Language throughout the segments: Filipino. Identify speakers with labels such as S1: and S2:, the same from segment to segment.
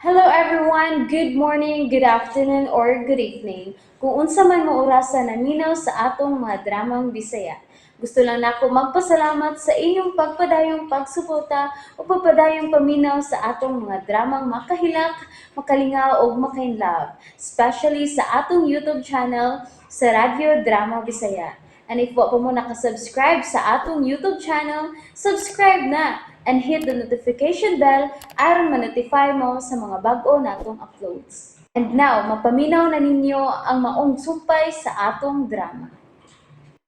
S1: Hello everyone, good morning, good afternoon, or good evening. Kung unsa man mo orasan naminaw sa atong mga dramang Bisaya. Gusto lang nako magpasalamat sa inyong pagpadayong pagsuporta o pagpadayong paminaw sa atong mga dramang makahilak, makalingaw o makainlove, especially sa atong YouTube channel sa Radyo Drama Bisaya. And if wa pa mo nakasubscribe sa atong YouTube channel, subscribe na and hit the notification bell aron ma-notify mo sa mga bag-o natong uploads. And now, mapaminaw na ninyo ang maong sumpay sa atong drama.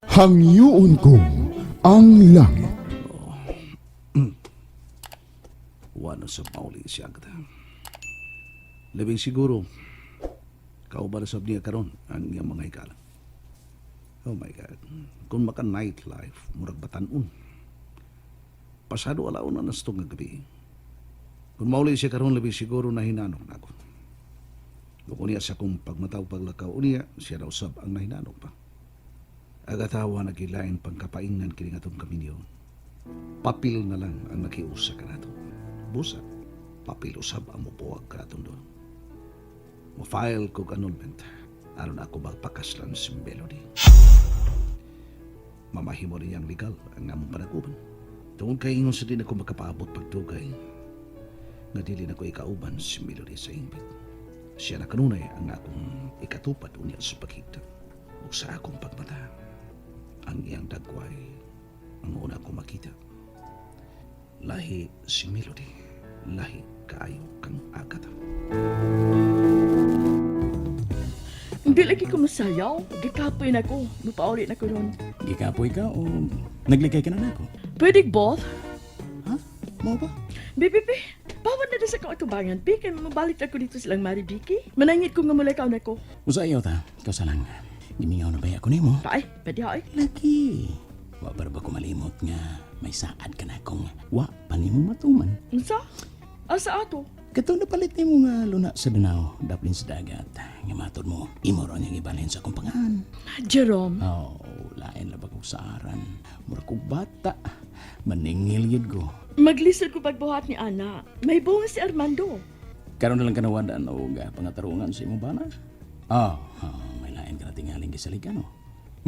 S2: Hangyuon kong ang langit.
S3: Wano sa mauli siya kita. Labing siguro, kaubara sa niya karon ang iyang mga hikalan. Oh my God. Kung maka nightlife, murag batanon. Pasado alaon na nas nga gabi. Kung mauli siya karon, labing siguro na hinanok na ako. Kung niya sa kong pagmataw paglakaw, niya siya na usab ang nahinanok pa. Agatawa nagilain pangkapaingnan kini atong kaminyo. Papil na lang ang nakiusa ka nato. Busa, papil usab ang mupuwag ka naton doon. Mo-file ko annulment aron ako magpakaslan si Melody. Mamahimo niyang legal ang among panaguban. Tungod kay ingon sa din ako makapaabot pagdugay nga dili na ko ikauban si Melody sa impit. Siya na kanunay ang akong ikatupad unya sa pagkita ug sa akong pagmata. Ang iyang dagway ang una ko makita. Lahi si Melody, lahi kaayo kang agata.
S4: Hindi lagi ko masayaw. Gikapoy na ko. Mapauli na ko ron.
S5: Gikapoy ka o nagligay ka na nako?
S4: Pwede both?
S5: Ha? Mo ba?
S4: Bibi, bawat na sa ko atubangan. Bi, kaya mabalik ako dito silang Mari Biki. Manangit ko nga mulay ka na ko.
S5: Usa ayaw ta. Ikaw sa lang. Gimingaw na ba ako nimo?
S4: Ay, pwede ay.
S5: Lagi. Wa ba ba ko malimot nga may saad ka na kung wa pa nimo matuman.
S4: Unsa? Asa ato?
S5: Katong napalit nimo nga luna sa Danao, daplin sa dagat. Nga matod mo, imo ron yung ibalhin sa akong pangan.
S4: Jerome.
S5: Oh, lain labag ko sa aran. Mura kong bata. Maningil yun ko.
S4: Maglisod ko pagbuhat ni Ana. May bunga si Armando.
S5: Karon na lang kanawadan o pangatarungan sa imong bana. Oh, may lain ka na tingaling gisaligan, no?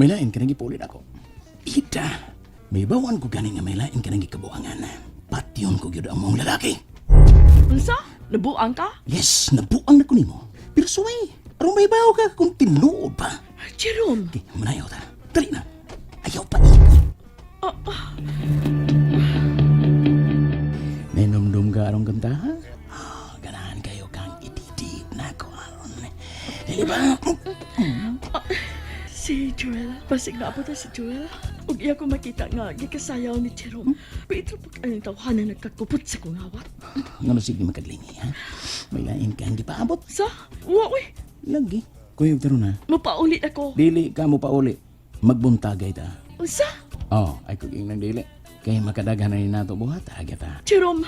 S5: May lain ka nang ipulit ako. Ida, may bawan ko ganing nga may lain ka nang ikabuangan. Patyon ko gyud ang mong lalaki.
S4: Unsa? Nabuang ka?
S5: Yes, nabuang na ko nimo. Pero suway, aron may bawa ka kung tinuod pa.
S4: Jerome.
S5: Okay, manayaw ta. Dali na. Ayaw pa ikot. Nenumdum ka arong kanta, ha? Ganahan kayo kang ititid na ko aron. Dili ba?
S4: Si Joel. Pasig na po si Joel. Ug iya ko makita nga gikasayaw ni Jerome. Pero pag ang tawhanan nagkakupot sa kong awat.
S5: Ngano sige makaglingi, ha? May lain kang gipaabot.
S4: Sa? Uy!
S5: Lagi. Kuyog taro na.
S4: Mapaulit ako.
S5: Dili ka mo pa uli. Magbuntagay ta.
S4: Unsa?
S5: Oh, ay kuging nang dili. Kaya makadaghan na ni nato buhat, agad ta.
S4: Jerome,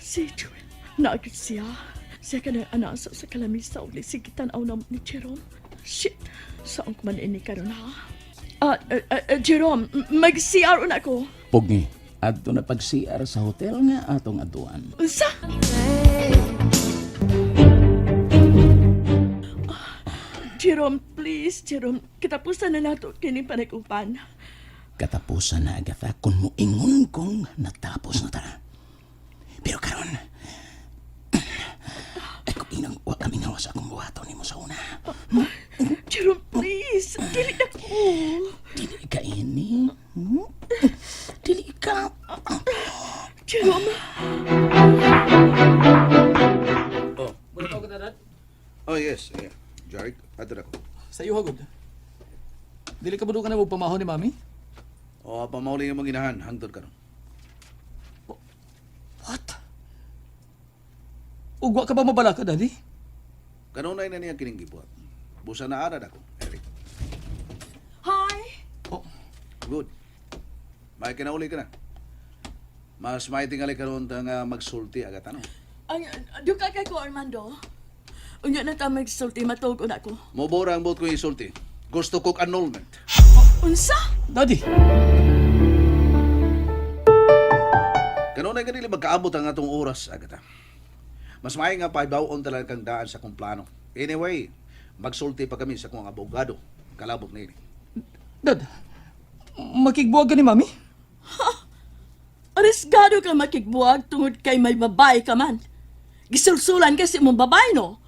S4: si Joel, naagit siya. Siya ka na anasa sa kalamisa o lisigitan aw na ni Jerome. Shit, saan ko man ini karon ha? Jerome, mag-CR na ako.
S5: Pugni, adto na pag-CR sa hotel nga atong atuan.
S4: Unsa? Jerome, please, Jerome, katapusan na nato kini panag-upan.
S5: Katapusan na agad kung muingon kong natapos na ta. Pero karon, ay kung inang wa kami nga sa akong buhaton ni mo sa una.
S4: Jerome, please, dili na ko.
S5: Dili ka ini. Dili ka.
S4: Jerome,
S3: Oh yes, yeah. Jarek, ato na ko.
S6: Sa iyo hagod. Dili ka ba doon ka na magpamahon ni Mami?
S3: O, pamauli nga mong ginahan, hangtod ka ron.
S6: What? Ugwa ka ba mabala ka, Daddy?
S3: Kanunay na niya kining gibuhat. Busa na arad ako, Eric.
S4: hi.
S6: Oh,
S3: Good. May kinauli ka na. Mas may tingali ka ron nga magsulti agad ano.
S4: Ang duka kay ko Armando. Unya na ta magsulti matog una ko.
S3: Mubora ang buot ko isulti. Gusto kong annulment.
S4: Unsa?
S6: Daddy!
S3: Kanunay ka nila magkaabot ang atong oras agad. Mas maay nga pa bawon talaga kang daan sa kong plano. Anyway, magsulti pa kami sa kong abogado. Kalabot na ini.
S6: Dad, makigbuwag ka ni Mami?
S4: Arisgado ka makigbuwag tungod kay may babae ka man. Gisulsulan kasi mong babae, no?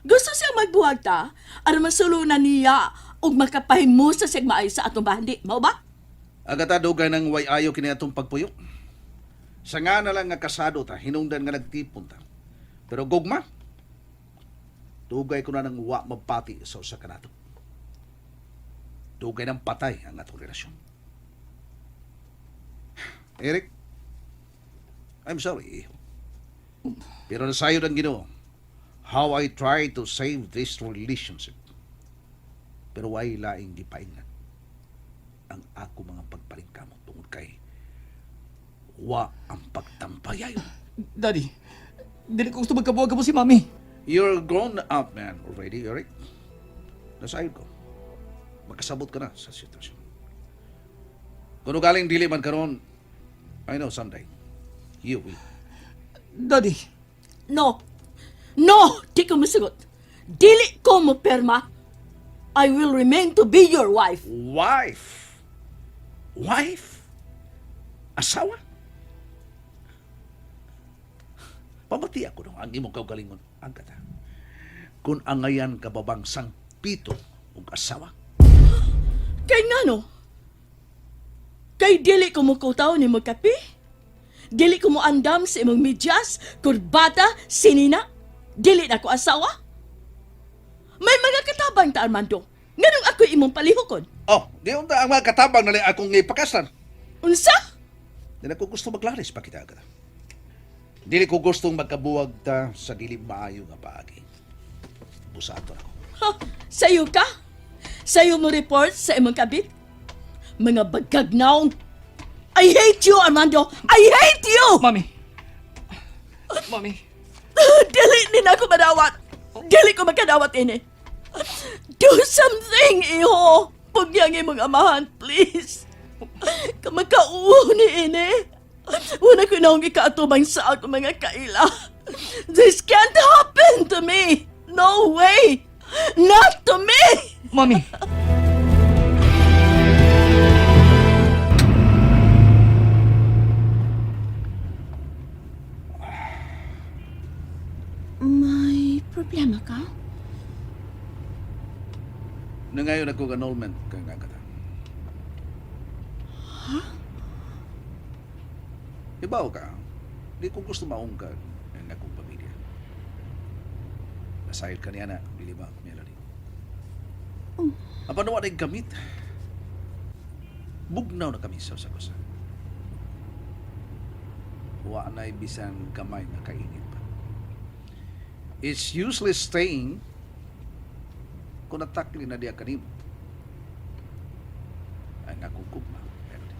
S4: Gusto siya magbuwag ta, aron masulunan niya ug makapahimusa siya maayo sa atong bahandi. Mao ba?
S3: Agata dugay ng way ayo kini atong pagpuyo. Sa nga na lang nga kasado ta, hinungdan nga nagtipon ta. Pero gugma, dugay ko na ng wa mapati sa usa kanato. Dugay ng patay ang atong relasyon. Eric, I'm sorry. Pero nasayod ang Ginoo how I try to save this relationship. Pero way laing gipaingan ang ako mga pagpalingkamot tungod kay wa ang pagtampayayon.
S6: Daddy, dili ko gusto magkabuwag ka po si Mami.
S3: You're a grown up man already, Eric. Nasayod ko. Magkasabot ka na sa sitwasyon. Kung galing dili man karon, I know someday you will.
S6: Daddy,
S4: No. No! Di ko masugot. Dili ko mo perma. I will remain to be your wife.
S3: Wife? Wife? Asawa? Pamati ako nung ang imong kaugalingon. Ang kata. Kung angayan ka babang sang pito ug asawa.
S4: Kay nga no? Kay dili ko mo kutaw ni magkapi? Dili ko mo andam sa imong medyas, kurbata, sinina? Dili na ko asawa? May mga katabang ta, Armando. Nganong ako imong palihukon?
S3: Oh, di unta ang mga katabang na lang akong ipakasan.
S4: Unsa?
S3: Di na ko gusto maglaris pa kita agad. Dili ko gustong magkabuwag ta sa dili maayo nga paagi. Busato ako.
S4: Ha? Sayo ka? Sayo mo report sa imong kabit? Mga bagagnaon. I hate you, Armando! I hate you!
S6: Mami. Mami.
S4: Dili din ako madawat. Dili ko makadawat ini. Do something, iho. Pugyang imong amahan, please. Kamakauo ni ini. Una ko na akong ikaatubang sa ako mga kaila. This can't happen to me. No way. Not to me.
S6: Mami.
S4: May problema ka?
S3: Na ngayon ako annulment kang agad. Ibaw ka, di ko gusto maungkad ang akong pamilya. Nasayod ka niya na, dili ba, Melody? Ang panawa na yung gamit. Bugnaw na kami sa usagosa. Wa na'y bisan kamay na kainit pa. It's useless staying kung natakli na diya kanimo. Ang akong kugma, Melody.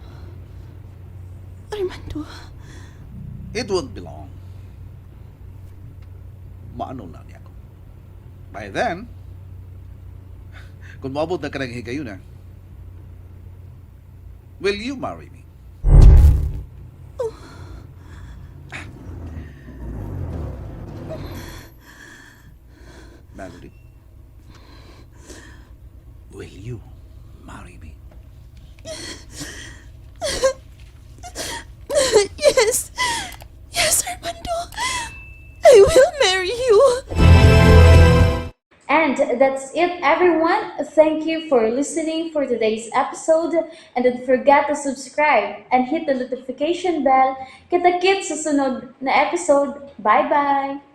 S4: Armando.
S3: It won't be long. Maano na niya ako. By then, kung maabot na ka ng higayon na, will you marry me? Melody, will you marry me?
S4: Yes. Yes, Armando. I will marry you.
S1: And that's it, everyone. Thank you for listening for today's episode. And don't forget to subscribe and hit the notification bell. Kita-kits sa sunod na episode. Bye-bye!